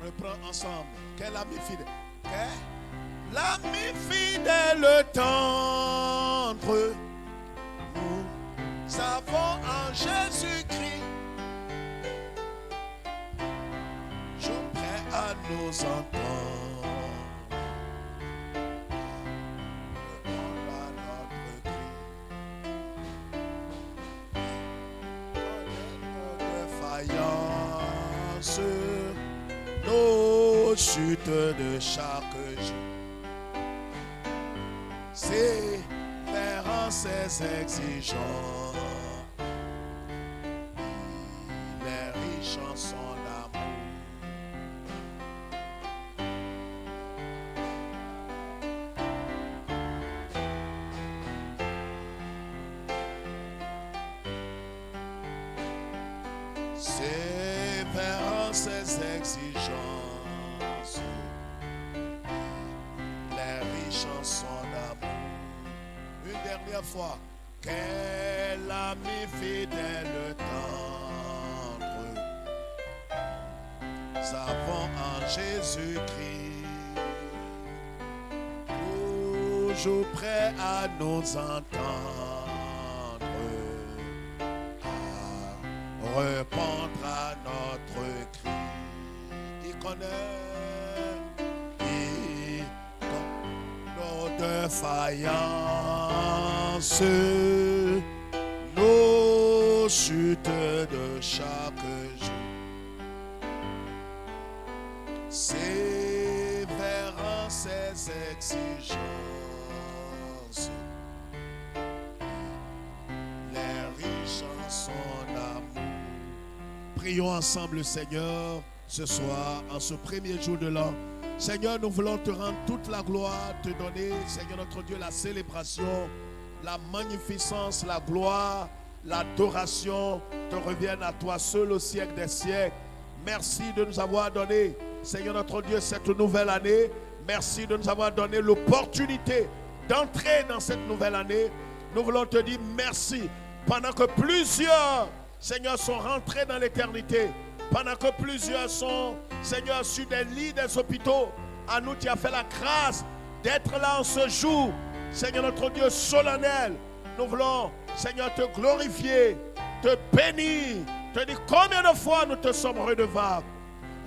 reprend ensemble. Quel ami fidèle. L'ami fidèle tendre, nous avons en Jésus-Christ. Je prêt à nous entendre. Répondre à notre cri. Connaître nos défaillances, nos chutes de chaque jour. C'est vers ses exigences. Il est riche en son amour. C'est vers ses exigences. Il est riche en son amour. Une dernière fois. Quel ami fidèle tendre, nous avons en Jésus-Christ, toujours prêt à nous entendre, à répondre à notre cri. Il connaît nos défaillances, nos chutes de chaque jour. C'est vers ses exigences. Les riches en son amour. Prions ensemble le Seigneur ce soir, en ce premier jour de l'an. Seigneur, nous voulons te rendre toute la gloire, te donner, Seigneur notre Dieu, la célébration, la magnificence, la gloire, l'adoration te reviennent à toi seul au siècle des siècles. Merci de nous avoir donné, Seigneur notre Dieu, cette nouvelle année. Merci de nous avoir donné l'opportunité d'entrer dans cette nouvelle année. Nous voulons te dire merci. Pendant que plusieurs, Seigneur, sont rentrés dans l'éternité, pendant que plusieurs sont, Seigneur, sur des lits des hôpitaux, à nous, tu as fait la grâce d'être là en ce jour, Seigneur notre Dieu solennel. Nous voulons, Seigneur, te glorifier, te bénir, te dire combien de fois nous te sommes redevables.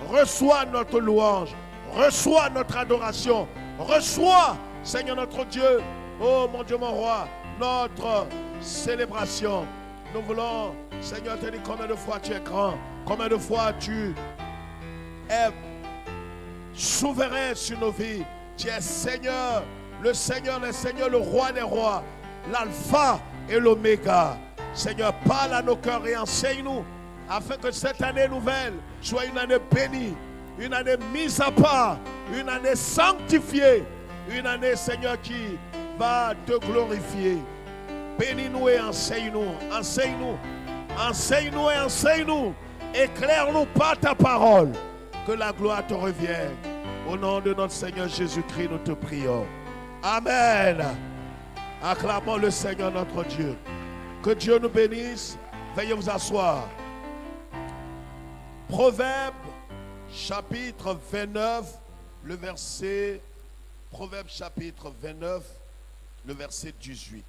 Reçois notre louange, reçois notre adoration, reçois, Seigneur notre Dieu, oh mon Dieu, mon roi, notre célébration. Nous voulons, Seigneur, te dire combien de fois tu es grand, combien de fois tu es souverain sur nos vies. Tu es Seigneur, le Seigneur, le roi des rois, l'alpha et l'oméga. Seigneur, parle à nos cœurs et enseigne-nous afin que cette année nouvelle soit une année bénie, une année mise à part, une année sanctifiée, une année, Seigneur, qui va te glorifier. Bénis-nous et enseigne-nous, enseigne-nous, enseigne-nous et enseigne-nous. Éclaire-nous par ta parole, que la gloire te revienne. Au nom de notre Seigneur Jésus-Christ, nous te prions. Amen. Acclamons le Seigneur notre Dieu. Que Dieu nous bénisse. Veuillez vous asseoir. Proverbe chapitre 29, le verset, Proverbe chapitre 29, le verset 18.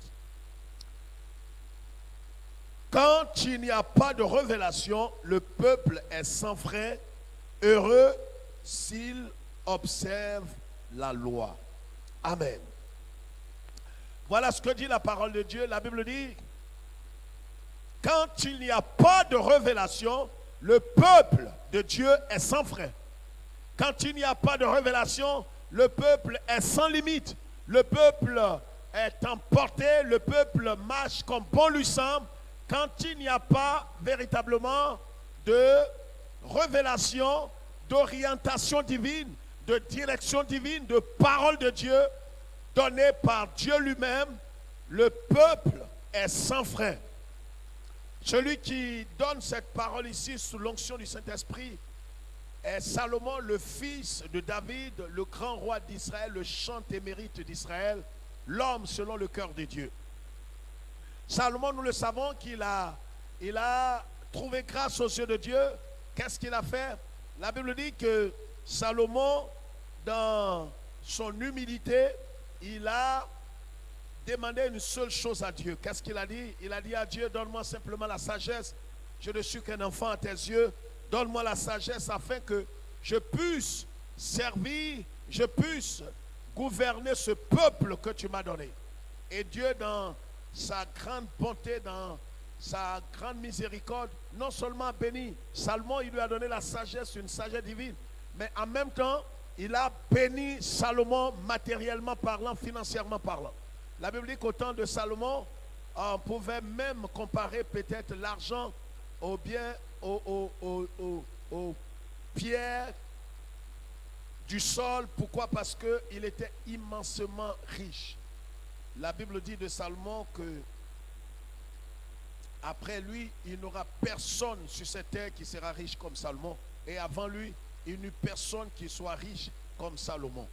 Quand il n'y a pas de révélation, le peuple est sans frein, heureux s'il observe la loi. Amen. Voilà ce que dit la parole de Dieu. La Bible dit, quand il n'y a pas de révélation, le peuple de Dieu est sans frein. Quand il n'y a pas de révélation, le peuple est sans limite. Le peuple est emporté, le peuple marche comme bon lui semble. Quand il n'y a pas véritablement de révélation, d'orientation divine, de direction divine, de parole de Dieu donnée par Dieu lui-même, le peuple est sans frein. Celui qui donne cette parole ici sous l'onction du Saint-Esprit est Salomon, le fils de David, le grand roi d'Israël, le chant émérite d'Israël, l'homme selon le cœur de Dieu. Salomon, nous le savons qu'il a trouvé grâce aux yeux de Dieu. Qu'est-ce qu'il a fait? La Bible dit que Salomon, dans son humilité, il a demandé une seule chose à Dieu. Qu'est-ce qu'il a dit? Il a dit à Dieu, donne-moi simplement la sagesse. Je ne suis qu'un enfant à tes yeux. Donne-moi la sagesse afin que je puisse servir, je puisse gouverner ce peuple que tu m'as donné. Et Dieu, dans sa grande bonté, dans sa grande miséricorde, non seulement béni Salomon, il lui a donné la sagesse, une sagesse divine, mais en même temps, il a béni Salomon matériellement parlant, financièrement parlant. La Bible dit qu'au temps de Salomon, on pouvait même comparer peut-être l'argent aux biens, aux pierres du sol. Pourquoi? Parce qu'il était immensément riche. La Bible dit de Salomon que après lui, il n'y aura personne sur cette terre qui sera riche comme Salomon. Et avant lui, il n'y eut personne qui soit riche comme Salomon.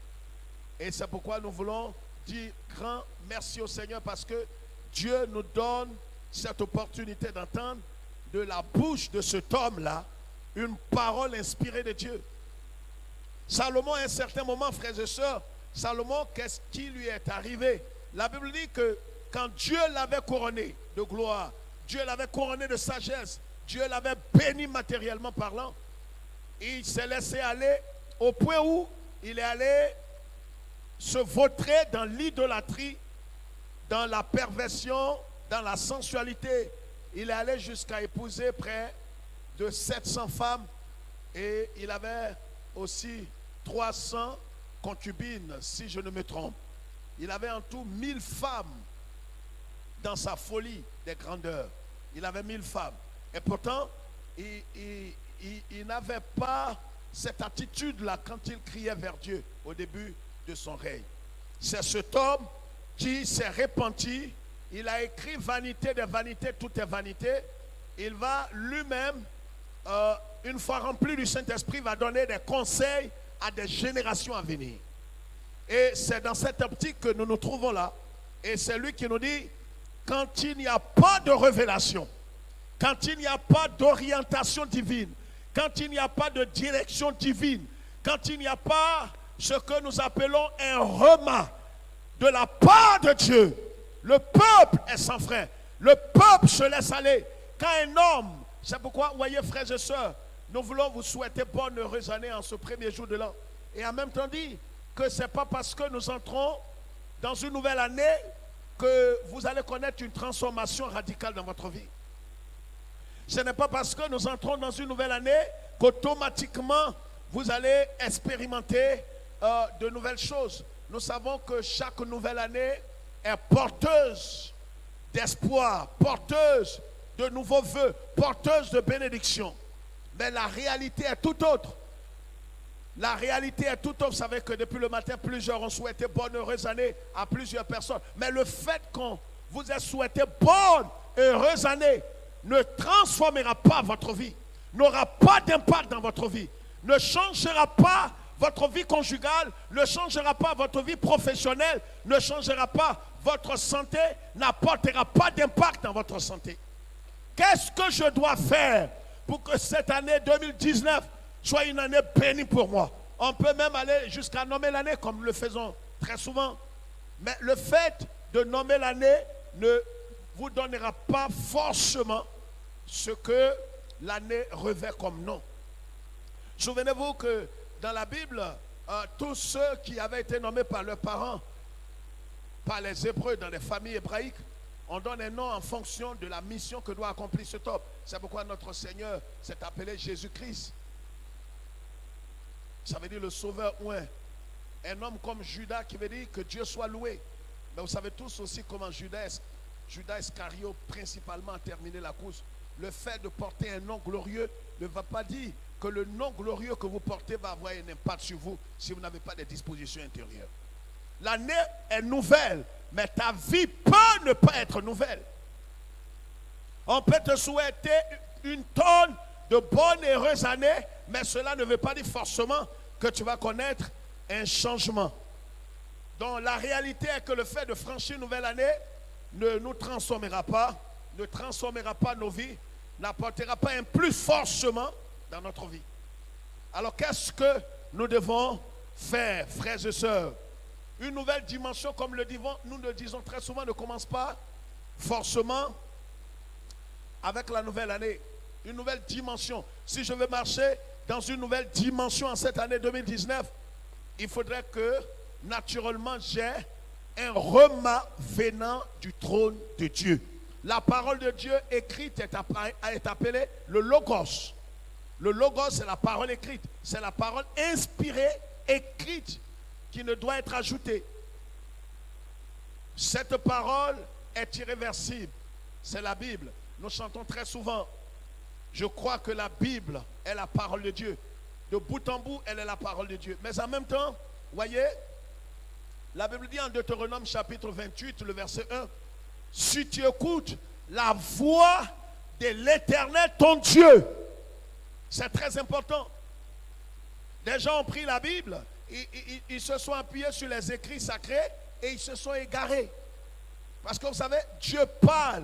Et c'est pourquoi nous voulons dire grand merci au Seigneur, parce que Dieu nous donne cette opportunité d'entendre de la bouche de cet homme-là une parole inspirée de Dieu. Salomon, à un certain moment, frères et sœurs, Salomon, qu'est-ce qui lui est arrivé? La Bible dit que quand Dieu l'avait couronné de gloire, Dieu l'avait couronné de sagesse, Dieu l'avait béni matériellement parlant, il s'est laissé aller au point où il est allé se vautrer dans l'idolâtrie, dans la perversion, dans la sensualité. Il est allé jusqu'à épouser près de 700 femmes et il avait aussi 300 concubines, si je ne me trompe. Il avait en tout 1000 femmes dans sa folie des grandeurs. Il avait 1000 femmes. Et pourtant, il n'avait pas cette attitude-là quand il criait vers Dieu au début de son règne. C'est cet homme qui s'est repenti. Il a écrit vanité des vanités, tout est vanité. Il va lui-même, une fois rempli du Saint-Esprit, va donner des conseils à des générations à venir. Et c'est dans cette optique que nous nous trouvons là. Et c'est lui qui nous dit, quand il n'y a pas de révélation, quand il n'y a pas d'orientation divine, quand il n'y a pas de direction divine, quand il n'y a pas ce que nous appelons un remas de la part de Dieu, le peuple est sans frein. Le peuple se laisse aller. Quand un homme, c'est pourquoi, voyez frères et sœurs, nous voulons vous souhaiter bonne heureuse année en ce premier jour de l'an. Et en même temps dit que ce n'est pas parce que nous entrons dans une nouvelle année que vous allez connaître une transformation radicale dans votre vie. Ce n'est pas parce que nous entrons dans une nouvelle année qu'automatiquement vous allez expérimenter de nouvelles choses. Nous savons que chaque nouvelle année est porteuse d'espoir, porteuse de nouveaux vœux, porteuse de bénédictions. Mais la réalité est tout autre. La réalité est tout autre. Vous savez que depuis le matin, plusieurs ont souhaité bonne heureuse année à plusieurs personnes. Mais le fait qu'on vous ait souhaité bonne heureuse année ne transformera pas votre vie, n'aura pas d'impact dans votre vie, ne changera pas votre vie conjugale, ne changera pas votre vie professionnelle, ne changera pas votre santé, n'apportera pas d'impact dans votre santé. Qu'est-ce que je dois faire pour que cette année 2019 soit une année bénie pour moi? On peut même aller jusqu'à nommer l'année comme nous le faisons très souvent. Mais le fait de nommer l'année ne vous donnera pas forcément ce que l'année revêt comme nom. Souvenez-vous que dans la Bible, tous ceux qui avaient été nommés par leurs parents, par les Hébreux dans les familles hébraïques, on donne un nom en fonction de la mission que doit accomplir cet homme. C'est pourquoi notre Seigneur s'est appelé Jésus-Christ. Ça veut dire le sauveur ou un homme comme Judas qui veut dire que Dieu soit loué. Mais vous savez tous aussi comment Judas Iscariote principalement a terminé la course. Le fait de porter un nom glorieux ne va pas dire que le nom glorieux que vous portez va avoir un impact sur vous si vous n'avez pas de dispositions intérieures. L'année est nouvelle, mais ta vie peut ne pas être nouvelle. On peut te souhaiter une tonne de bonnes et heureuses années, mais cela ne veut pas dire forcément que tu vas connaître un changement. Donc la réalité est que le fait de franchir une nouvelle année ne nous transformera pas, ne transformera pas nos vies, n'apportera pas un plus forcément dans notre vie. Alors qu'est-ce que nous devons faire, frères et sœurs. Une nouvelle dimension, comme nous le disons très souvent, ne commence pas forcément avec la nouvelle année. Une nouvelle dimension. Si je veux marcher dans une nouvelle dimension en cette année 2019, il faudrait que naturellement j'ai un remas venant du trône de Dieu. La parole de Dieu écrite est appelée le Logos. Le Logos, c'est la parole écrite. C'est la parole inspirée, écrite, qui ne doit être ajoutée. Cette parole est irréversible. C'est la Bible. Nous chantons très souvent. Je crois que la Bible est la parole de Dieu. De bout en bout, elle est la parole de Dieu. Mais en même temps, voyez, la Bible dit en Deutéronome chapitre 28, le verset 1, si tu écoutes la voix de l'Éternel, ton Dieu, c'est très important. Des gens ont pris la Bible, ils se sont appuyés sur les écrits sacrés et ils se sont égarés. Parce que vous savez, Dieu parle.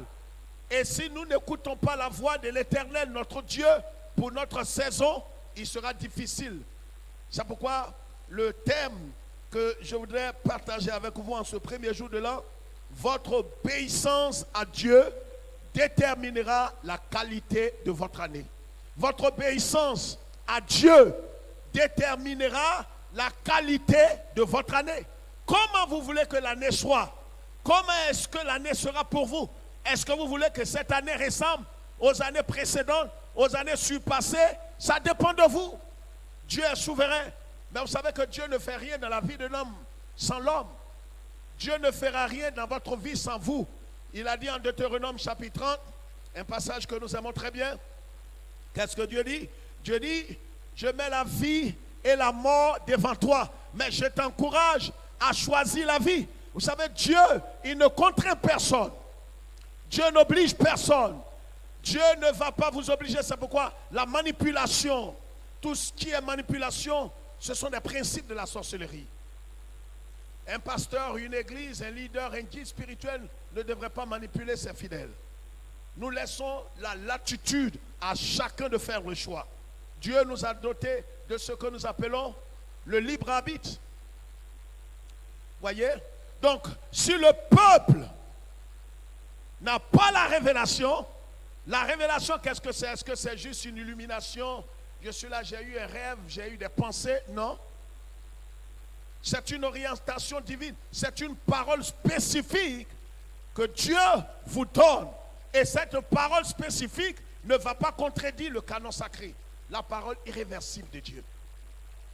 Et si nous n'écoutons pas la voix de l'Éternel, notre Dieu, pour notre saison, il sera difficile. C'est pourquoi le thème que je voudrais partager avec vous en ce premier jour de l'an, votre obéissance à Dieu déterminera la qualité de votre année. Votre obéissance à Dieu déterminera la qualité de votre année. Comment vous voulez que l'année soit? Comment est-ce que l'année sera pour vous? Est-ce que vous voulez que cette année ressemble aux années précédentes, aux années surpassées? Ça dépend de vous. Dieu est souverain. Mais vous savez que Dieu ne fait rien dans la vie de l'homme sans l'homme. Dieu ne fera rien dans votre vie sans vous. Il a dit en Deutéronome chapitre 30, un passage que nous aimons très bien. Qu'est-ce que Dieu dit? Dieu dit, je mets la vie et la mort devant toi, mais je t'encourage à choisir la vie. Vous savez, Dieu, il ne contraint personne. Dieu n'oblige personne. Dieu ne va pas vous obliger. C'est pourquoi la manipulation, tout ce qui est manipulation, ce sont des principes de la sorcellerie. Un pasteur, une église, un leader, un guide spirituel ne devrait pas manipuler ses fidèles. Nous laissons la latitude à chacun de faire le choix. Dieu nous a dotés de ce que nous appelons le libre arbitre. Voyez? Donc, si le peuple n'a pas la révélation, qu'est-ce que c'est? Est-ce que c'est juste une illumination? Je suis là, j'ai eu un rêve, j'ai eu des pensées? Non. C'est une orientation divine. C'est une parole spécifique que Dieu vous donne. Et cette parole spécifique ne va pas contredire le canon sacré. La parole irréversible de Dieu.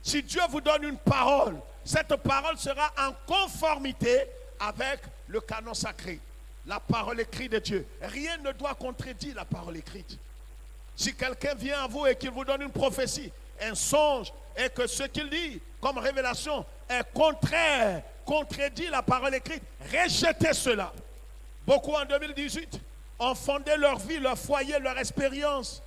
Si Dieu vous donne une parole, cette parole sera en conformité avec le canon sacré. La parole écrite de Dieu. Rien ne doit contredire la parole écrite. Si quelqu'un vient à vous et qu'il vous donne une prophétie, un songe, et que ce qu'il dit comme révélation est contraire, contredit la parole écrite, rejetez cela. Beaucoup en 2018 ont fondé leur vie, leur foyer, leur expérience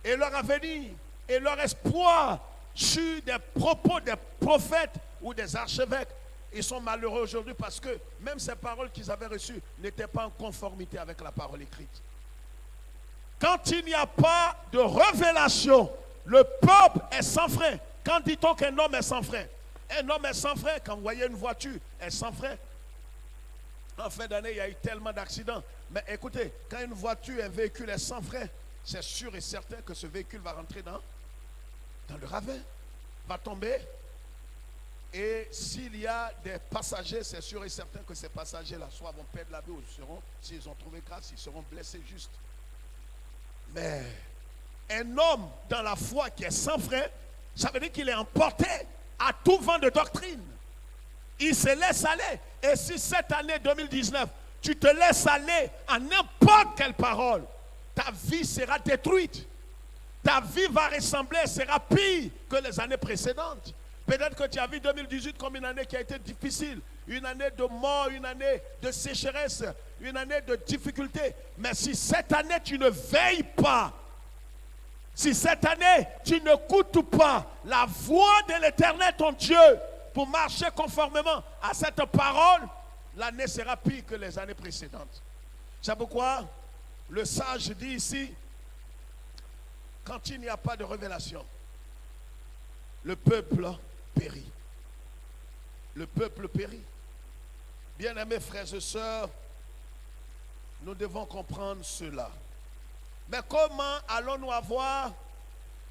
et leur avenir et leur espoir sur des propos des prophètes ou des archevêques. Ils sont malheureux aujourd'hui parce que même ces paroles qu'ils avaient reçues n'étaient pas en conformité avec la parole écrite. Quand il n'y a pas de révélation, le peuple est sans frein. Quand dit-on qu'un homme est sans frein? Un homme est sans frein. Quand vous voyez une voiture, elle est sans frein. En fin d'année, il y a eu tellement d'accidents. Mais écoutez, quand une voiture, un véhicule est sans frein, c'est sûr et certain que ce véhicule va rentrer dans le ravin, va tomber. Et s'il y a des passagers, c'est sûr et certain que ces passagers-là soit vont perdre la vie ou s'ils ont trouvé grâce, ils seront blessés juste. Mais un homme dans la foi qui est sans frein, ça veut dire qu'il est emporté à tout vent de doctrine. Il se laisse aller. Et si cette année 2019, tu te laisses aller à n'importe quelle parole, ta vie sera détruite. Ta vie va ressembler, sera pire que les années précédentes. Peut-être que tu as vu 2018 comme une année qui a été difficile, une année de mort, une année de sécheresse, une année de difficulté. Mais si cette année tu ne veilles pas, si cette année tu n'écoutes pas la voix de l'Éternel ton Dieu pour marcher conformément à cette parole, l'année sera pire que les années précédentes. C'est pourquoi le sage dit ici, quand il n'y a pas de révélation, le peuple périt. Le peuple périt. Bien-aimés frères et sœurs, nous devons comprendre cela. Mais comment allons-nous avoir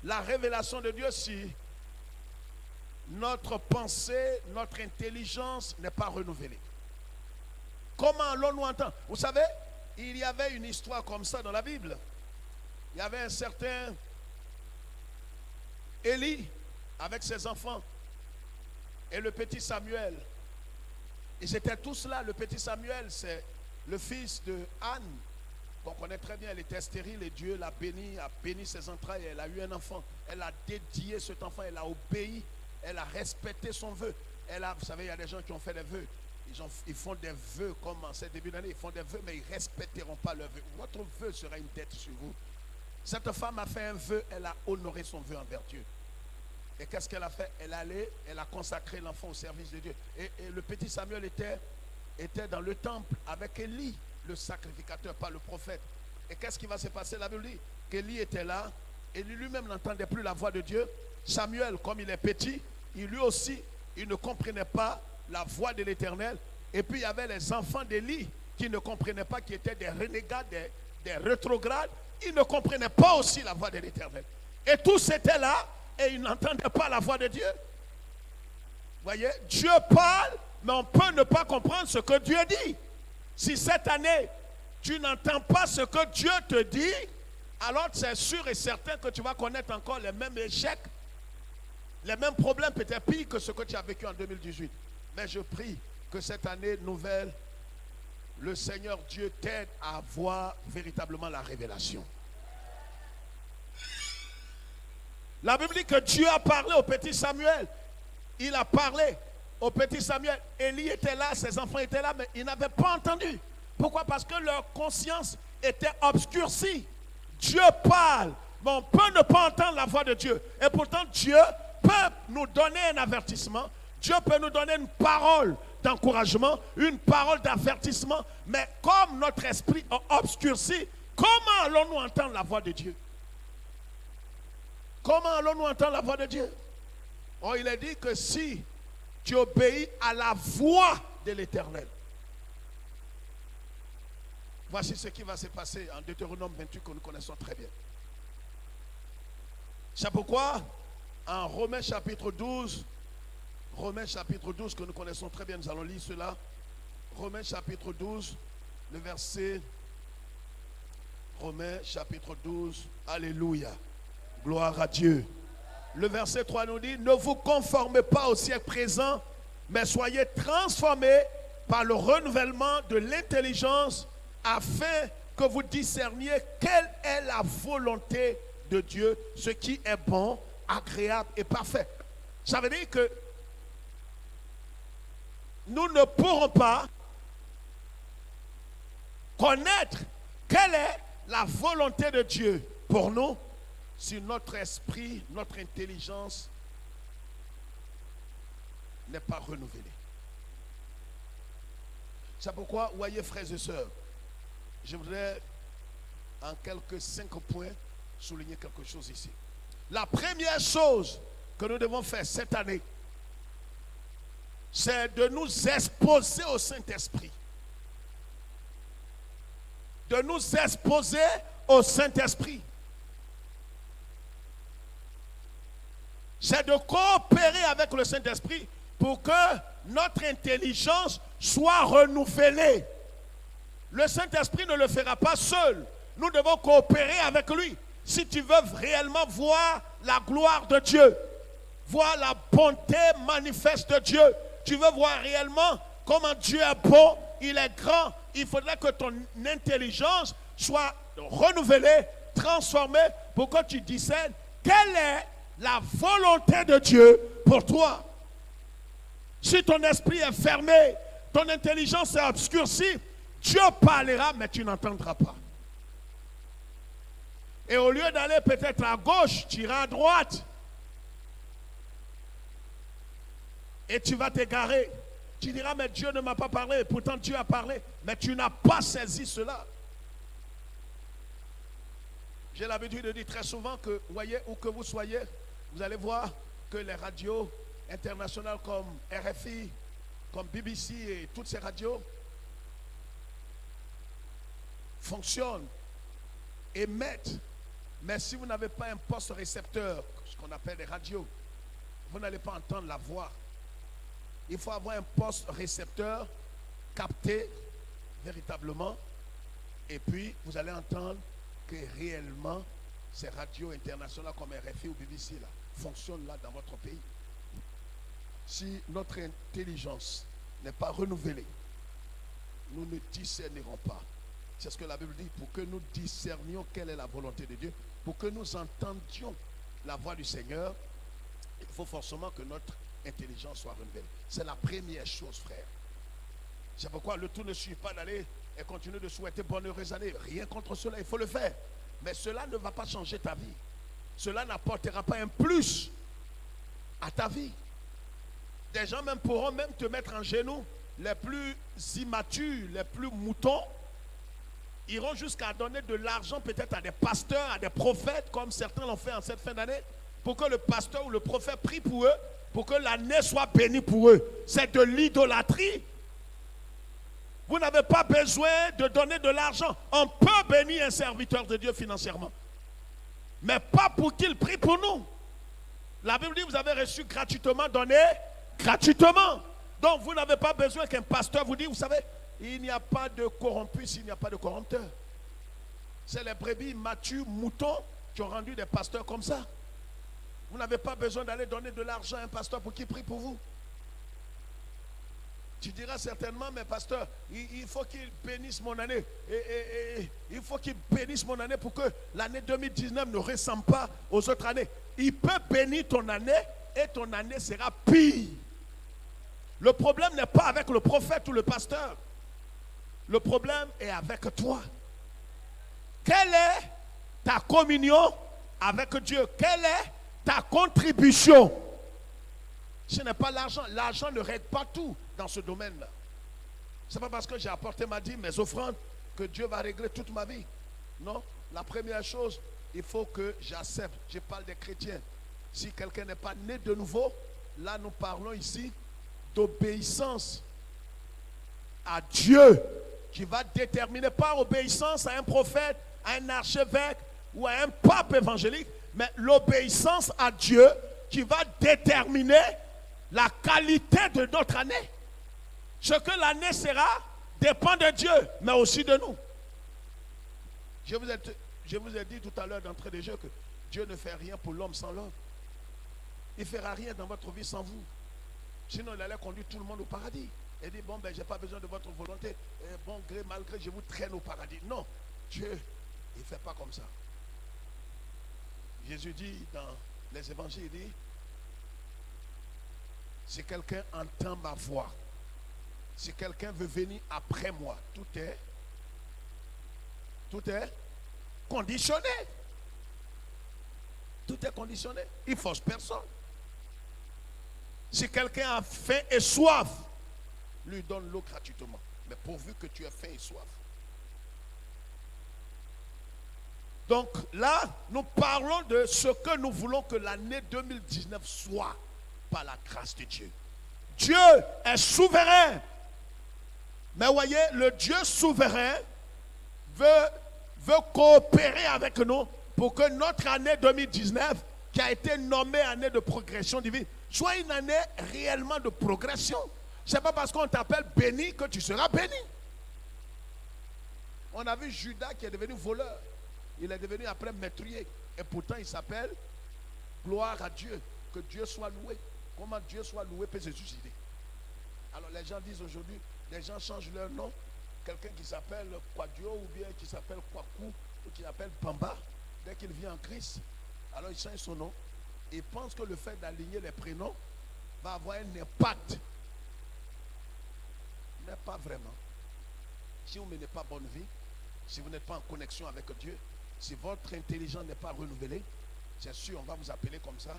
la révélation de Dieu si notre pensée, notre intelligence n'est pas renouvelée? Comment allons-nous entendre? Vous savez, il y avait une histoire comme ça dans la Bible. Il y avait un certain Élie avec ses enfants et le petit Samuel. Ils étaient tous là. Le petit Samuel, c'est le fils de Anne, qu'on connaît très bien. Elle était stérile et Dieu l'a béni, a béni ses entrailles. Elle a eu un enfant. Elle a dédié cet enfant. Elle a obéi. Elle a respecté son vœu. Vous savez, il y a des gens qui ont fait des vœux. Ils font des vœux comme en ce début d'année. Ils font des vœux, mais ils ne respecteront pas leurs vœux. Votre vœu sera une dette sur vous. Cette femme a fait un vœu. Elle a honoré son vœu envers Dieu. Et qu'est-ce qu'elle a fait? Elle a consacré l'enfant au service de Dieu. Et le petit Samuel était dans le temple avec Élie, le sacrificateur, pas le prophète. Et qu'est-ce qui va se passer? La Bible dit qu'Élie était là. Élie lui-même n'entendait plus la voix de Dieu. Samuel, comme il est petit, lui aussi, il ne comprenait pas la voix de l'Éternel. Et puis il y avait les enfants d'Élie qui ne comprenaient pas, qui étaient des renégats, des rétrogrades. Ils ne comprenaient pas aussi la voix de l'Éternel. Et tous étaient là. Et ils n'entendaient pas la voix de Dieu. Vous voyez, Dieu parle, mais on peut ne pas comprendre ce que Dieu dit. Si cette année, tu n'entends pas ce que Dieu te dit, alors c'est sûr et certain que tu vas connaître encore les mêmes échecs, les mêmes problèmes, peut-être pire que ce que tu as vécu en 2018. Mais je prie que cette année nouvelle, le Seigneur Dieu t'aide à voir véritablement la révélation. La Bible dit que Dieu a parlé au petit Samuel. Il a parlé au petit Samuel. Élie était là, ses enfants étaient là, mais ils n'avaient pas entendu. Pourquoi? Parce que leur conscience était obscurcie. Dieu parle, mais on peut ne pas entendre la voix de Dieu. Et pourtant, Dieu peut nous donner un avertissement. Dieu peut nous donner une parole d'encouragement, une parole d'avertissement. Mais comme notre esprit est obscurci, comment allons-nous entendre la voix de Dieu? Comment allons-nous entendre la voix de Dieu? Oh, il est dit que si tu obéis à la voix de l'Éternel, voici ce qui va se passer en Deutéronome 28 que nous connaissons très bien. C'est pourquoi en Romains chapitre 12 que nous connaissons très bien, nous allons lire cela. Romains chapitre 12, le verset. Romains chapitre 12, alléluia. Gloire à Dieu. Le verset 3 nous dit: ne vous conformez pas au siècle présent, mais soyez transformés par le renouvellement de l'intelligence, afin que vous discerniez quelle est la volonté de Dieu, ce qui est bon, agréable et parfait. Ça veut dire que nous ne pourrons pas connaître quelle est la volonté de Dieu pour nous si notre esprit, notre intelligence n'est pas renouvelée. C'est pourquoi, voyez frères et sœurs, je voudrais en quelques 5 points souligner quelque chose ici. La première chose que nous devons faire cette année, c'est de nous exposer au Saint-Esprit. De nous exposer au Saint-Esprit. C'est de coopérer avec le Saint-Esprit pour que notre intelligence soit renouvelée. Le Saint-Esprit ne le fera pas seul. Nous devons coopérer avec lui. Si tu veux réellement voir la gloire de Dieu, voir la bonté manifeste de Dieu, tu veux voir réellement comment Dieu est bon, il est grand, il faudrait que ton intelligence soit renouvelée, transformée, pour que tu discernes quelle est la volonté de Dieu pour toi. Si ton esprit est fermé, ton intelligence est obscurcie, Dieu parlera, mais tu n'entendras pas. Et au lieu d'aller peut-être à gauche, tu iras à droite. Et tu vas t'égarer. Tu diras, mais Dieu ne m'a pas parlé. Pourtant, Dieu a parlé. Mais tu n'as pas saisi cela. J'ai l'habitude de dire très souvent que, voyez, où que vous soyez, vous allez voir, que les radios internationales comme RFI, comme BBC et toutes ces radios fonctionnent, émettent. Mais si vous n'avez pas un poste récepteur, ce qu'on appelle les radios, vous n'allez pas entendre la voix. Il faut avoir un poste récepteur, capté véritablement, et puis vous allez entendre que réellement ces radios internationales comme RFI ou BBC là, fonctionnent là dans votre pays. Si notre intelligence n'est pas renouvelée, nous ne discernerons pas. C'est ce que la Bible dit, pour que nous discernions quelle est la volonté de Dieu, pour que nous entendions la voix du Seigneur, il faut forcément que notre intelligence soit renouvelée. C'est la première chose, frère. C'est pourquoi le tout ne suffit pas d'aller et continuer de souhaiter bonne heureuse année. Rien contre cela, il faut le faire. Mais cela ne va pas changer ta vie. Cela n'apportera pas un plus à ta vie. Des gens même pourront même te mettre en genoux. Les plus immatures, les plus moutons, iront jusqu'à donner de l'argent peut-être à des pasteurs, à des prophètes, comme certains l'ont fait en cette fin d'année, pour que le pasteur ou le prophète prie pour eux, pour que l'année soit bénie pour eux. C'est de l'idolâtrie. Vous n'avez pas besoin de donner de l'argent. On peut bénir un serviteur de Dieu financièrement, mais pas pour qu'il prie pour nous. La Bible dit, vous avez reçu gratuitement, donné gratuitement. Donc vous n'avez pas besoin qu'un pasteur vous dise, vous savez, il n'y a pas de corrompu s'il n'y a pas de corrupteur. C'est les brebis matures, moutons qui ont rendu des pasteurs comme ça. Vous n'avez pas besoin d'aller donner de l'argent à un pasteur pour qu'il prie pour vous. Tu diras certainement, mais pasteur, il faut qu'il bénisse mon année. Il faut qu'il bénisse mon année pour que l'année 2019 ne ressemble pas aux autres années. Il peut bénir ton année et ton année sera pire. Le problème n'est pas avec le prophète ou le pasteur. Le problème est avec toi. Quelle est ta communion avec Dieu? Quelle est ta contribution? Ce n'est pas l'argent. L'argent ne règle pas tout dans ce domaine-là. Ce n'est pas parce que j'ai apporté ma dîme, mes offrandes, que Dieu va régler toute ma vie. Non. La première chose, il faut que j'accepte. Je parle des chrétiens. Si quelqu'un n'est pas né de nouveau, là nous parlons ici d'obéissance à Dieu, qui va déterminer, pas obéissance à un prophète, à un archevêque ou à un pape évangélique, mais l'obéissance à Dieu qui va déterminer la qualité de notre année. Ce que l'année sera dépend de Dieu, mais aussi de nous. Je vous ai dit tout à l'heure d'entrée de jeu que Dieu ne fait rien pour l'homme sans l'homme. Il ne fera rien dans votre vie sans vous. Sinon, il allait conduire tout le monde au paradis. Et dit, bon, ben, je n'ai pas besoin de votre volonté. Et bon gré, mal gré, je vous traîne au paradis. Non, Dieu, il ne fait pas comme ça. Jésus dit dans les évangiles, il dit, si quelqu'un entend ma voix, si quelqu'un veut venir après moi, tout est conditionné. Tout est conditionné. Il ne force personne. Si quelqu'un a faim et soif, lui donne l'eau gratuitement. Mais pourvu que tu aies faim et soif. Donc là, nous parlons de ce que nous voulons que l'année 2019 soit par la grâce de Dieu. Dieu est souverain. Mais voyez, le Dieu souverain veut coopérer avec nous pour que notre année 2019, qui a été nommée année de progression divine, soit une année réellement de progression. Ce n'est pas parce qu'on t'appelle béni que tu seras béni. On a vu Judas qui est devenu voleur. Il est devenu après meurtrier. Et pourtant il s'appelle gloire à Dieu. Que Dieu soit loué. Comment Dieu soit loué peut se suicider. Alors les gens disent aujourd'hui, les gens changent leur nom. Quelqu'un qui s'appelle Kwadio ou bien qui s'appelle Kwaku ou qui s'appelle Bamba. Dès qu'il vient en Christ, alors il change son nom. Il pense que le fait d'aligner les prénoms va avoir un impact. Mais pas vraiment. Si vous ne menez pas bonne vie, si vous n'êtes pas en connexion avec Dieu, si votre intelligence n'est pas renouvelée, c'est sûr, on va vous appeler comme ça.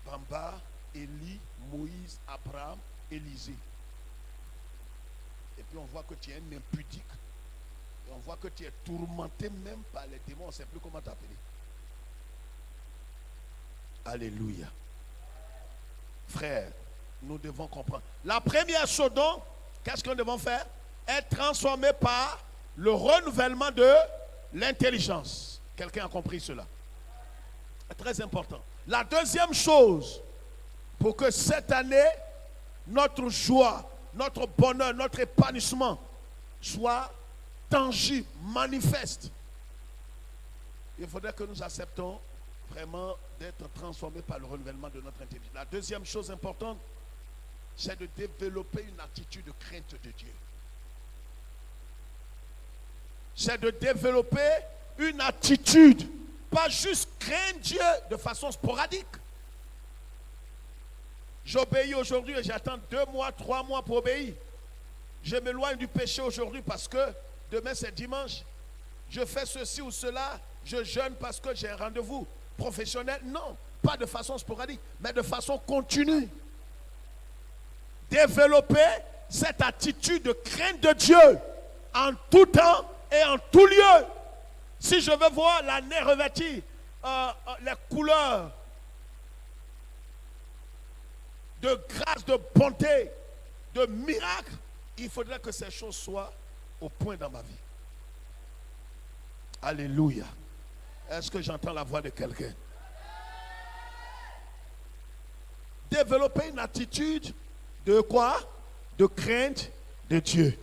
Bamba, Élie, Moïse, Abraham, Élisée. Et puis on voit que tu es un impudique. Et on voit que tu es tourmenté même par les démons. On ne sait plus comment t'appeler. Alléluia. Frère, nous devons comprendre. La première chose donc, qu'est-ce que nous devons faire? Être transformé par le renouvellement de l'intelligence. Quelqu'un a compris cela? C'est très important. La deuxième chose, pour que cette année, notre joie, notre bonheur, notre épanouissement soit tangible, manifeste, il faudrait que nous acceptons vraiment d'être transformés par le renouvellement de notre intelligence. La deuxième chose importante, c'est de développer une attitude de crainte de Dieu. C'est de développer une attitude, pas juste craindre Dieu de façon sporadique. J'obéis aujourd'hui et j'attends 2 mois, 3 mois pour obéir. Je m'éloigne du péché aujourd'hui parce que demain c'est dimanche. Je fais ceci ou cela, je jeûne parce que j'ai un rendez-vous professionnel. Non, pas de façon sporadique, mais de façon continue. Développer cette attitude de crainte de Dieu en tout temps et en tout lieu. Si je veux voir l'année revêtir les couleurs de grâce, de bonté, de miracle, il faudrait que ces choses soient au point dans ma vie. Alléluia. Est-ce que j'entends la voix de quelqu'un? Développer une attitude de quoi? De crainte de Dieu.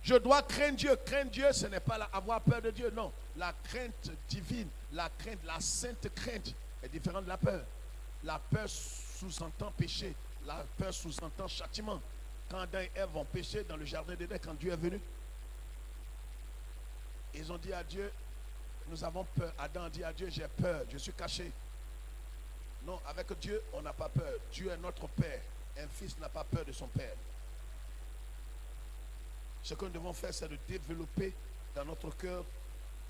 Je dois craindre Dieu. Craindre Dieu, ce n'est pas avoir peur de Dieu. Non. La crainte divine, la crainte, la sainte crainte est différente de la peur. La peur sous-entend péché. La peur sous-entend châtiment. Quand Adam et Ève ont péché dans le jardin d'Éden, quand Dieu est venu, ils ont dit à Dieu, nous avons peur. Adam a dit à Dieu, j'ai peur, je suis caché. Non, avec Dieu, on n'a pas peur. Dieu est notre Père. Un fils n'a pas peur de son Père. Ce que nous devons faire, c'est de développer dans notre cœur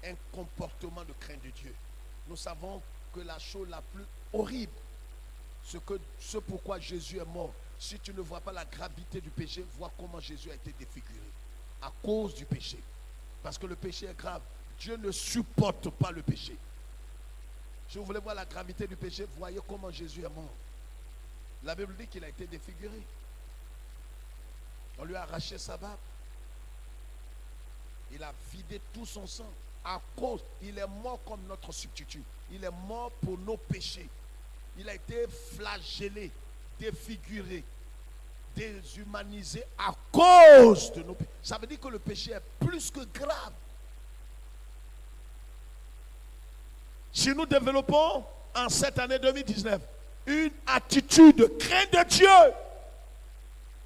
un comportement de crainte de Dieu. Nous savons que la chose la plus horrible, ce pourquoi Jésus est mort, si tu ne vois pas la gravité du péché, vois comment Jésus a été défiguré à cause du péché. Parce que le péché est grave. Dieu ne supporte pas le péché. Si vous voulez voir la gravité du péché, voyez comment Jésus est mort. La Bible dit qu'il a été défiguré. On lui a arraché sa barbe. Il a vidé tout son sang. À cause, il est mort comme notre substitut. Il est mort pour nos péchés. Il a été flagellé, défiguré, déshumanisé à cause de nos péchés. Ça veut dire que le péché est plus que grave. Si nous développons en cette année 2019 une attitude de crainte de Dieu,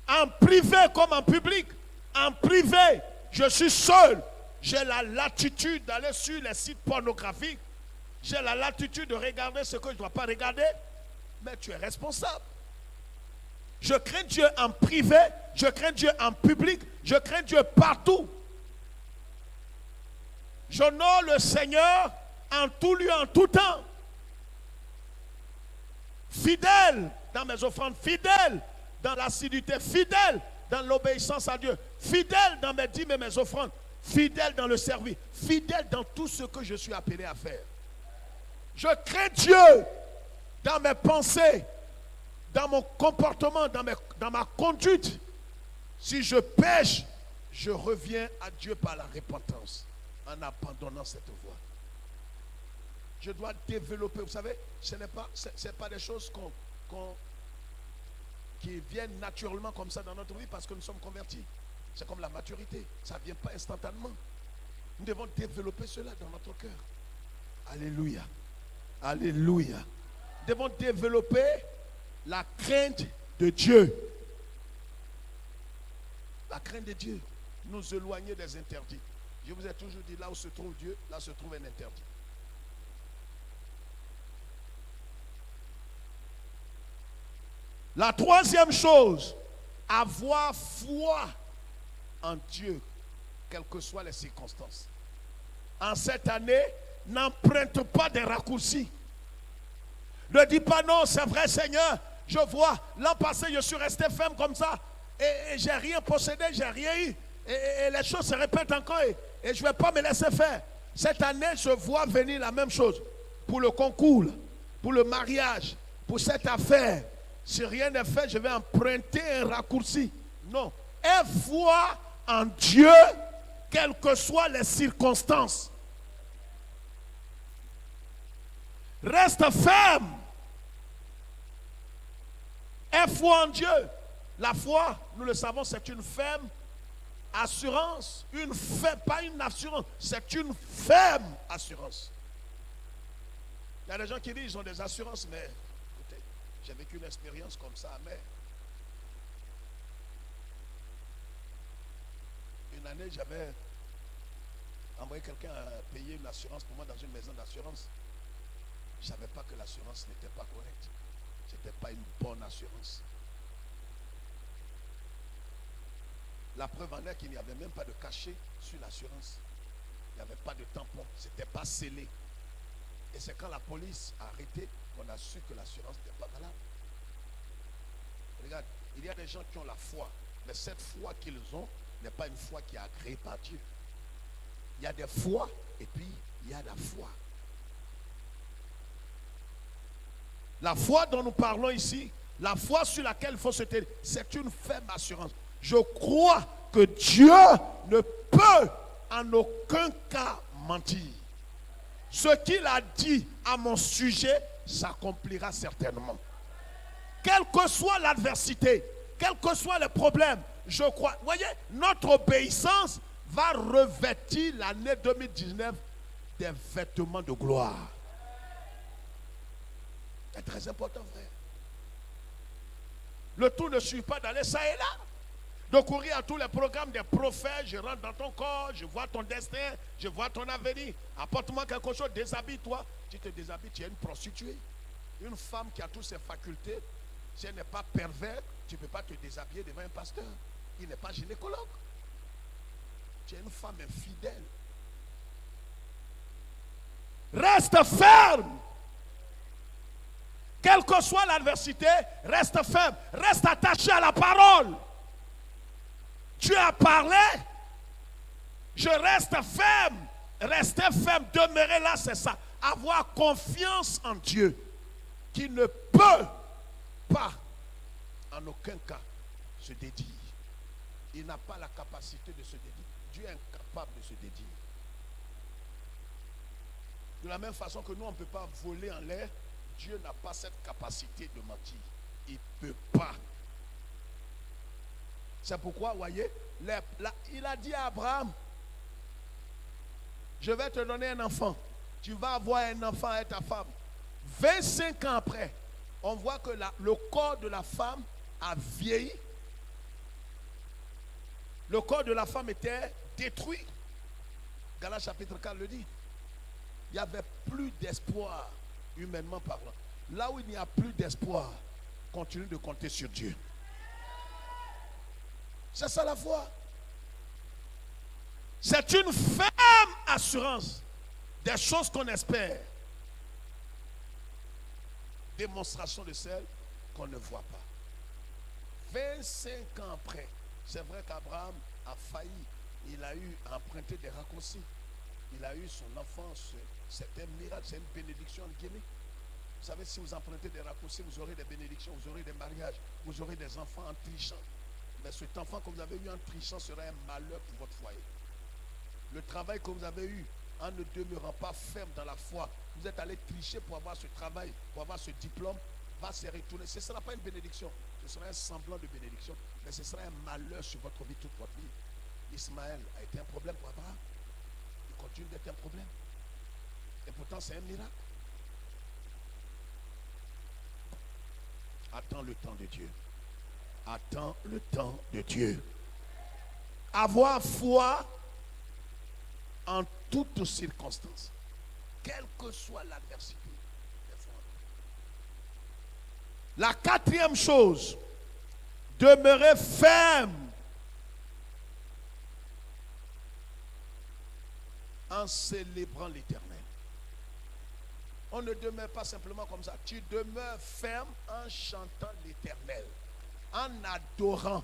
en privé comme en public, en privé, je suis seul, j'ai la latitude d'aller sur les sites pornographiques, j'ai la latitude de regarder ce que je ne dois pas regarder, mais tu es responsable. Je crains Dieu en privé, je crains Dieu en public, je crains Dieu partout. J'honore le Seigneur en tout lieu, en tout temps. Fidèle dans mes offrandes, fidèle dans l'assiduité, fidèle dans l'obéissance à Dieu, fidèle dans mes dîmes et mes offrandes, fidèle dans le service, fidèle dans tout ce que je suis appelé à faire. Je crains Dieu dans mes pensées, dans mon comportement, dans ma conduite. Si je pêche, je reviens à Dieu par la repentance en abandonnant cette voie. Je dois développer, vous savez, ce n'est pas des choses qui viennent naturellement comme ça dans notre vie parce que nous sommes convertis. C'est comme la maturité, ça ne vient pas instantanément. Nous devons développer cela dans notre cœur. Alléluia. Alléluia. Nous devons développer la crainte de Dieu. La crainte de Dieu. Nous éloigner des interdits. Je vous ai toujours dit, là où se trouve Dieu, là se trouve un interdit. La troisième chose, avoir foi en Dieu, quelles que soient les circonstances. En cette année, n'emprunte pas des raccourcis. Ne dis pas non, c'est vrai Seigneur, je vois, l'an passé je suis resté ferme comme ça, et j'ai rien possédé, j'ai rien eu, et les choses se répètent encore, et je ne vais pas me laisser faire. Cette année, je vois venir la même chose pour le concours. pour le mariage, pour cette affaire. Si rien n'est fait, je vais emprunter un raccourci. Non. Aie foi en Dieu, quelles que soient les circonstances. Reste ferme. Aie foi en Dieu. La foi, nous le savons, c'est une ferme assurance. Pas une assurance, c'est une ferme assurance. Il y a des gens qui disent qu'ils ont des assurances, mais écoutez, j'ai vécu une expérience comme ça, mais une année, j'avais envoyé quelqu'un à payer une assurance pour moi dans une maison d'assurance. Je ne savais pas que l'assurance n'était pas correcte. Ce n'était pas une bonne assurance. La preuve en est qu'il n'y avait même pas de cachet sur l'assurance. Il n'y avait pas de tampon. Ce n'était pas scellé. Et c'est quand la police a arrêté qu'on a su que l'assurance n'était pas valable. Regarde, il y a des gens qui ont la foi. Mais cette foi qu'ils ont n'est pas une foi qui est agréée par Dieu. Il y a des foi et puis il y a la foi. La foi dont nous parlons ici, la foi sur laquelle il faut se tenir, c'est une ferme assurance. Je crois que Dieu ne peut en aucun cas mentir. Ce qu'il a dit à mon sujet s'accomplira certainement. Quelle que soit l'adversité, quel que soit le problème, je crois. Vous voyez, notre obéissance va revêtir l'année 2019 des vêtements de gloire. C'est très important, frère. Le tout ne suit pas d'aller ça et là. De courir à tous les programmes des prophètes, je rentre dans ton corps, je vois ton destin, je vois ton avenir. Apporte-moi quelque chose, déshabille-toi. Tu te déshabilles, tu es une prostituée. Une femme qui a toutes ses facultés, si elle n'est pas pervers, tu ne peux pas te déshabiller devant un pasteur. Il n'est pas gynécologue. Tu es une femme infidèle. Reste ferme. Quelle que soit l'adversité, reste ferme. Reste attaché à la parole. Dieu a parlé. Je reste ferme. Rester ferme, demeurer là, c'est ça. Avoir confiance en Dieu qui ne peut pas, en aucun cas, se dédier. Il n'a pas la capacité de se dédier. Dieu est incapable de se dédier. De la même façon que nous, on ne peut pas voler en l'air, Dieu n'a pas cette capacité de mentir. Il ne peut pas. C'est pourquoi, vous voyez, il a dit à Abraham, je vais te donner un enfant. Tu vas avoir un enfant avec ta femme. 25 ans après, on voit que le corps de la femme a vieilli. Le corps de la femme était détruit. Galates chapitre 4 le dit. Il n'y avait plus d'espoir, humainement parlant. Là où il n'y a plus d'espoir, continue de compter sur Dieu. C'est ça la foi. C'est une ferme assurance des choses qu'on espère. Démonstration de celles qu'on ne voit pas. 25 ans après, c'est vrai qu'Abraham a failli. Il a eu à emprunter des raccourcis. Il a eu son enfance. C'est un miracle, c'est une bénédiction en Guinée. Vous savez, si vous empruntez des raccourcis, vous aurez des bénédictions, vous aurez des mariages, vous aurez des enfants en trichant. Mais cet enfant que vous avez eu en trichant sera un malheur pour votre foyer. Le travail que vous avez eu en ne demeurant pas ferme dans la foi, vous êtes allé tricher pour avoir ce travail, pour avoir ce diplôme, va se retourner. Ce ne sera pas une bénédiction, ce sera un semblant de bénédiction, mais ce sera un malheur sur votre vie, toute votre vie. Ismaël a été un problème pour Abraham. Il continue d'être un problème. Et pourtant, c'est un miracle. Attends le temps de Dieu. Attends le temps de Dieu. Avoir foi en toutes circonstances, quelle que soit l'adversité. La quatrième chose, demeurer ferme en célébrant l'Éternel. On ne demeure pas simplement comme ça. Tu demeures ferme en chantant l'Éternel, en adorant.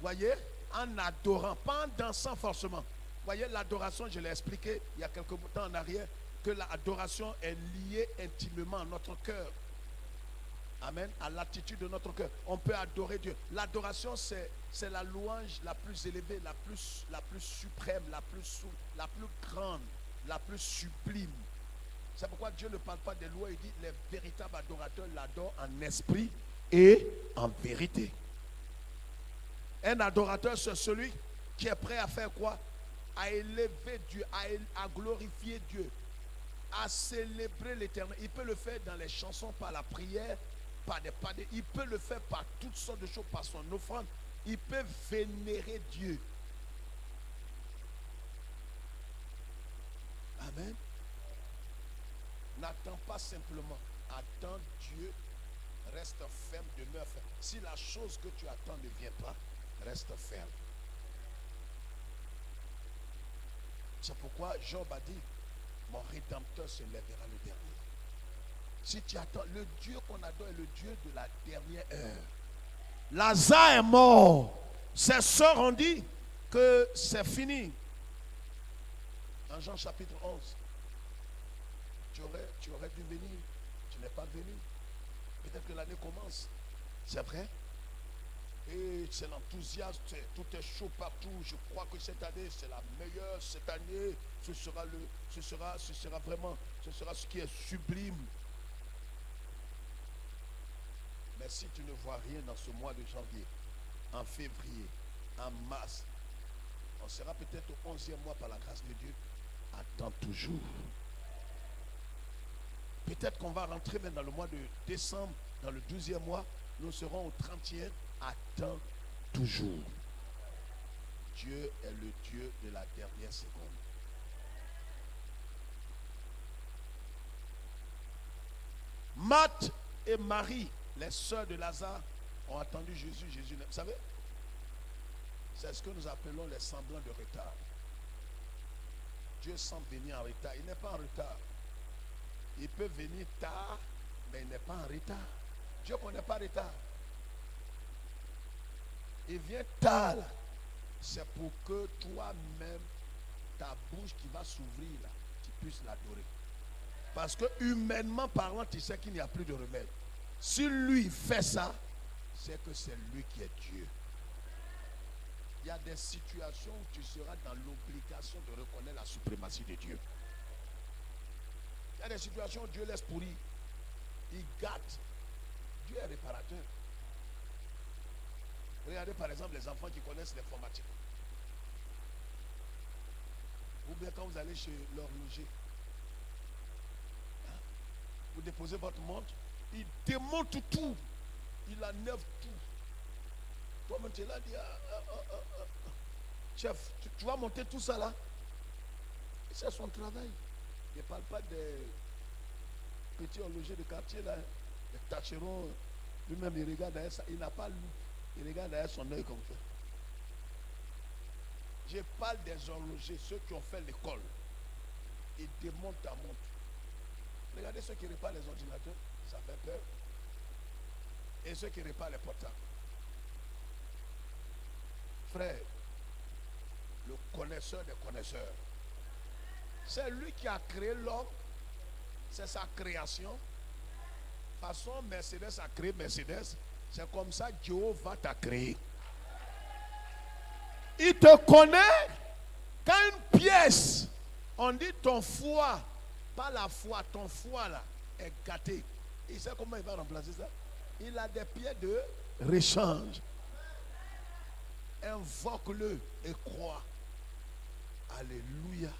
Voyez, en adorant, pas en dansant forcément. Voyez, l'adoration, je l'ai expliqué il y a quelques temps en arrière. que l'adoration est liée intimement à notre cœur. Amen. À l'attitude de notre cœur. On peut adorer Dieu. L'adoration, c'est la louange la plus élevée, la plus suprême, la plus grande, la plus sublime. C'est pourquoi Dieu ne parle pas des lois. Il dit les véritables adorateurs l'adorent en esprit et en vérité. Un adorateur, c'est celui qui est prêt à faire quoi? À élever Dieu, à glorifier Dieu, à célébrer l'Éternel. Il peut le faire dans les chansons, par la prière, il peut le faire par toutes sortes de choses, par son offrande. Il peut vénérer Dieu. Amen. N'attends pas simplement. Attends Dieu. Reste ferme, demeure ferme. Si la chose que tu attends ne vient pas, reste ferme. C'est pourquoi Job a dit, mon rédempteur se lèvera le dernier. Si tu attends, le Dieu qu'on adore est le Dieu de la dernière heure. Lazare est mort. Ses sœurs ont dit que c'est fini. En Jean chapitre 11, tu aurais dû venir. Tu n'es pas venu. Peut-être que l'année commence. C'est vrai. Et c'est l'enthousiasme, tout est chaud partout. Je crois que cette année, c'est la meilleure. Cette année, ce sera vraiment ce qui est sublime. Mais si tu ne vois rien dans ce mois de janvier, en février, en mars, on sera peut-être au 11e mois par la grâce de Dieu. Attends toujours. Peut-être qu'on va rentrer même dans le mois de décembre, dans le 12e mois, nous serons au 30e. Attends toujours. Dieu est le Dieu de la dernière seconde. Marthe et Marie, les sœurs de Lazare, ont attendu Jésus. Vous savez, c'est ce que nous appelons les semblants de retard. Dieu semble venir en retard. Il n'est pas en retard. Il peut venir tard, mais il n'est pas en retard. Dieu ne connaît pas retard. Il vient tard. C'est pour que toi-même, ta bouche qui va s'ouvrir là, tu puisses l'adorer. Parce que humainement parlant, tu sais qu'il n'y a plus de remède. Si lui fait ça, c'est que c'est lui qui est Dieu. Il y a des situations où tu seras dans l'obligation de reconnaître la suprématie de Dieu. Il y a des situations où Dieu laisse pourrir. Il gâte. Dieu est réparateur. Regardez par exemple les enfants qui connaissent l'informatique. Ou bien quand vous allez chez l'horloger, vous déposez votre montre, il démonte tout. Il enlève tout. Toi-même, tu l'as dit, chef, tu vas monter tout ça là. C'est son travail. Il ne parle pas des petits horlogers de quartier là, des tâcherons. Lui-même, il regarde derrière ça. Il n'a pas lu. Il regarde derrière son œil comme ça. Je parle des horlogers, ceux qui ont fait l'école. Ils démontent ta montre. Regardez ceux qui réparent les ordinateurs, ça fait peur. Et ceux qui réparent les portables. Frère, le connaisseur des connaisseurs, c'est lui qui a créé l'homme, c'est sa création. Façon Mercedes a créé Mercedes, c'est comme ça Jéhovah t'a créé. Il te connaît. Quand une pièce, on dit ton foie, pas la foi, ton foie là est gâté. Il sait comment il va remplacer ça? Il a des pieds de rechange. Invoque-le et crois. Alléluia.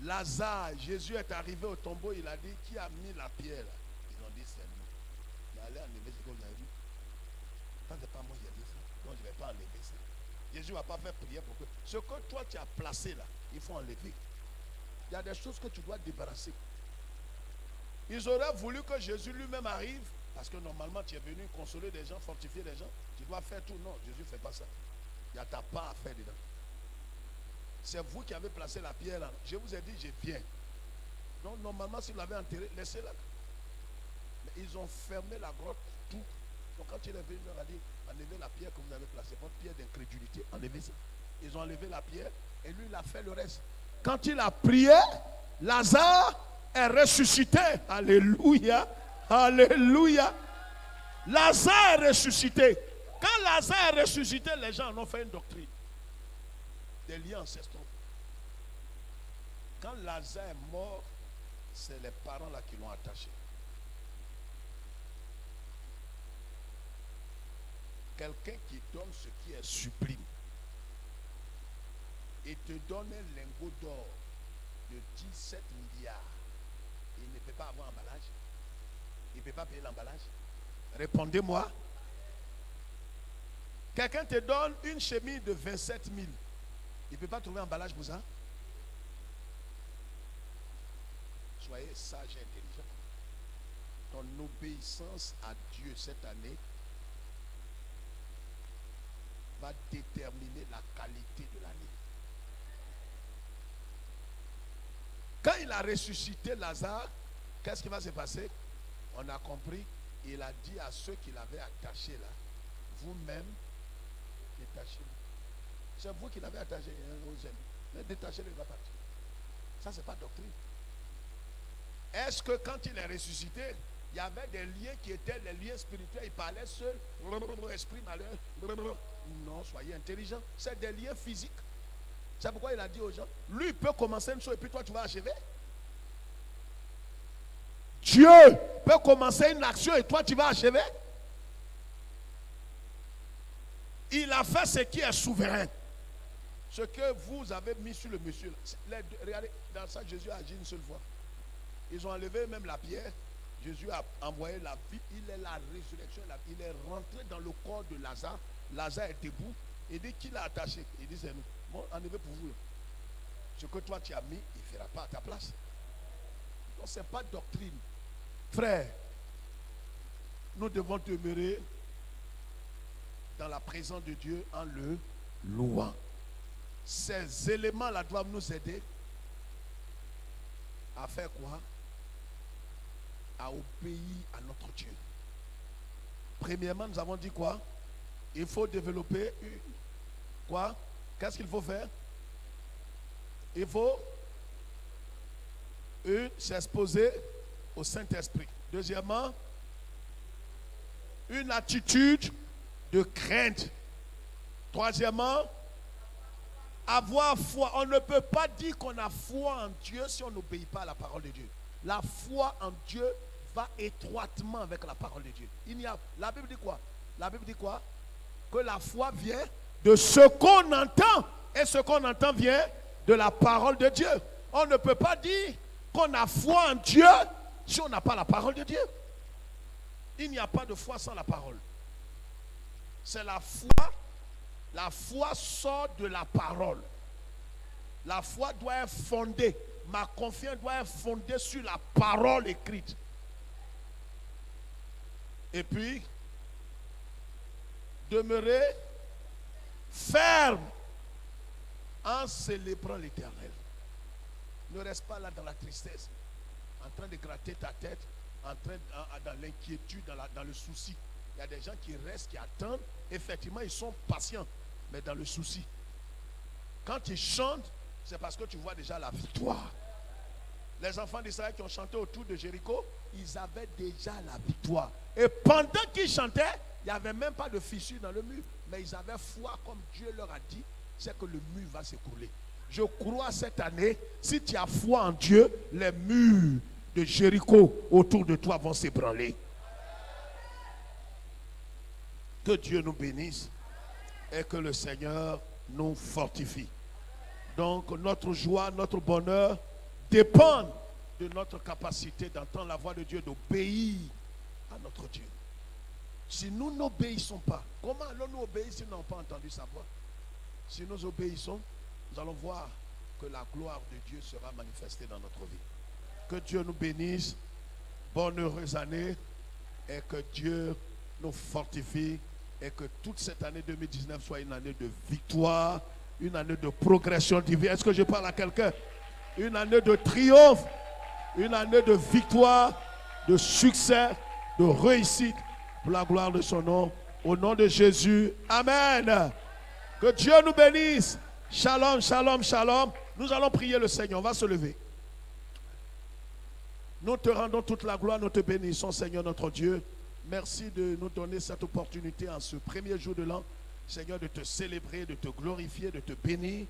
Lazare, Jésus est arrivé au tombeau, il a dit, qui a mis la pierre là? Ils ont dit, c'est nous. Il allait enlever ce que vous avez vu. Ça, c'est pas moi qui ai dit ça. Donc je ne vais pas enlever ça. Jésus ne va pas faire prière pour que. Ce que toi tu as placé là, il faut enlever. Il y a des choses que tu dois débarrasser. Ils auraient voulu que Jésus lui-même arrive, parce que normalement tu es venu consoler des gens, fortifier des gens. Tu dois faire tout. Non, Jésus ne fait pas ça. Il y a ta part à faire dedans. C'est vous qui avez placé la pierre là. Je vous ai dit, je viens. Donc normalement, si vous l'avez enterré, laissez-la. Mais ils ont fermé la grotte, tout. Donc quand il est venu, il leur a dit, enlevez la pierre que vous avez placée, votre pierre d'incrédulité, enlevez ça. Ils ont enlevé la pierre et lui, il a fait le reste. Quand il a prié, Lazare est ressuscité. Alléluia. Alléluia. Lazare est ressuscité. Quand Lazare est ressuscité, les gens en ont fait une doctrine. Des liens ancestraux. Quand Lazare est mort, c'est les parents là qui l'ont attaché. Quelqu'un qui donne ce qui est sublime et te donne un lingot d'or de 17 milliards, il ne peut pas avoir emballage. Il ne peut pas payer l'emballage. Répondez-moi. Quelqu'un te donne une chemise de 27 000. Il ne peut pas trouver emballage pour ça. Soyez sage et intelligent. Ton obéissance à Dieu cette année va déterminer la qualité de l'année. Quand il a ressuscité Lazare, qu'est-ce qui va se passer? On a compris, il a dit à ceux qui l'avaient attaché là, vous-même, détachez-le. C'est vous qui l'avez attaché aux amis. Mais détachez-le, il va partir. Ça, ce n'est pas doctrine. Est-ce que quand il est ressuscité, il y avait des liens qui étaient les liens spirituels, il parlait seul, esprit malheur? Non, soyez intelligents. C'est des liens physiques. C'est pourquoi il a dit aux gens, lui il peut commencer une chose et puis toi tu vas achever. Dieu peut commencer une action et toi tu vas achever. Il a fait ce qui est souverain. Ce que vous avez mis sur le monsieur. Regardez, dans ça Jésus a agi une seule fois. Ils ont enlevé même la pierre. Jésus a envoyé la vie. Il est la résurrection. Il est rentré dans le corps de Lazare. Lazare est debout. Il dit qui l'a attaché? Il dit c'est nous. Bon, enlevez pour vous. Ce que toi tu as mis, il ne fera pas à ta place. Donc ce n'est pas doctrine. Frère, nous devons demeurer dans la présence de Dieu en le louant. Ces éléments-là doivent nous aider à faire quoi? À obéir à notre Dieu. Premièrement, nous avons dit quoi? Il faut développer quoi? Qu'est-ce qu'il faut faire? Il faut s'exposer au Saint-Esprit. Deuxièmement, une attitude de crainte. Troisièmement, avoir foi. On ne peut pas dire qu'on a foi en Dieu si on n'obéit pas à la parole de Dieu. La foi en Dieu va étroitement avec la parole de Dieu. La Bible dit quoi? La Bible dit quoi? Que la foi vient de ce qu'on entend. Et ce qu'on entend vient de la parole de Dieu. On ne peut pas dire qu'on a foi en Dieu si on n'a pas la parole de Dieu. Il n'y a pas de foi sans la parole. C'est la foi. La foi sort de la parole. La foi doit être fondée. Ma confiance doit être fondée sur la parole écrite. Et puis, demeurer ferme en célébrant l'Éternel. Ne reste pas là dans la tristesse, en train de gratter ta tête, dans l'inquiétude, dans le souci. Il y a des gens qui restent, qui attendent. Effectivement, ils sont patients, mais dans le souci. Quand ils chantent, c'est parce que tu vois déjà la victoire. Les enfants d'Israël qui ont chanté autour de Jéricho, ils avaient déjà la victoire. Et pendant qu'ils chantaient, il n'y avait même pas de fissure dans le mur. Mais ils avaient foi, comme Dieu leur a dit, c'est que le mur va s'écrouler. Je crois cette année, si tu as foi en Dieu, les murs de Jéricho autour de toi vont s'ébranler. Que Dieu nous bénisse et que le Seigneur nous fortifie. Donc notre joie, notre bonheur dépendent de notre capacité d'entendre la voix de Dieu, d'obéir à notre Dieu. Si nous n'obéissons pas, comment allons-nous obéir si nous n'avons pas entendu sa voix? Si nous obéissons, nous allons voir que la gloire de Dieu sera manifestée dans notre vie. Que Dieu nous bénisse, bonne heureuse année, et que Dieu nous fortifie, et que toute cette année 2019 soit une année de victoire, une année de progression divine. Est-ce que je parle à quelqu'un? Une année de triomphe, une année de victoire, de succès, de réussite, pour la gloire de son nom. Au nom de Jésus, amen. Que Dieu nous bénisse. Shalom, shalom, shalom. Nous allons prier le Seigneur. On va se lever. Nous te rendons toute la gloire, nous te bénissons, Seigneur notre Dieu. Merci de nous donner cette opportunité en ce premier jour de l'an, Seigneur, de te célébrer, de te glorifier, de te bénir,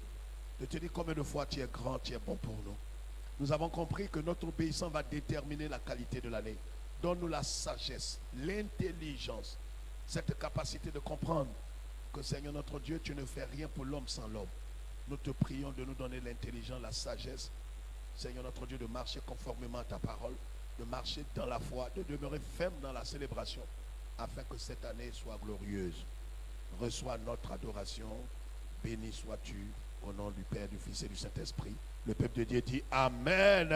de te dire combien de fois tu es grand, tu es bon pour nous. Nous avons compris que notre obéissance va déterminer la qualité de l'année. Donne-nous la sagesse, l'intelligence, cette capacité de comprendre que, Seigneur notre Dieu, tu ne fais rien pour l'homme sans l'homme. Nous te prions de nous donner l'intelligence, la sagesse, Seigneur notre Dieu, de marcher conformément à ta parole, de marcher dans la foi, de demeurer ferme dans la célébration, afin que cette année soit glorieuse. Reçois notre adoration. Béni sois-tu au nom du Père, du Fils et du Saint-Esprit. Le peuple de Dieu dit Amen.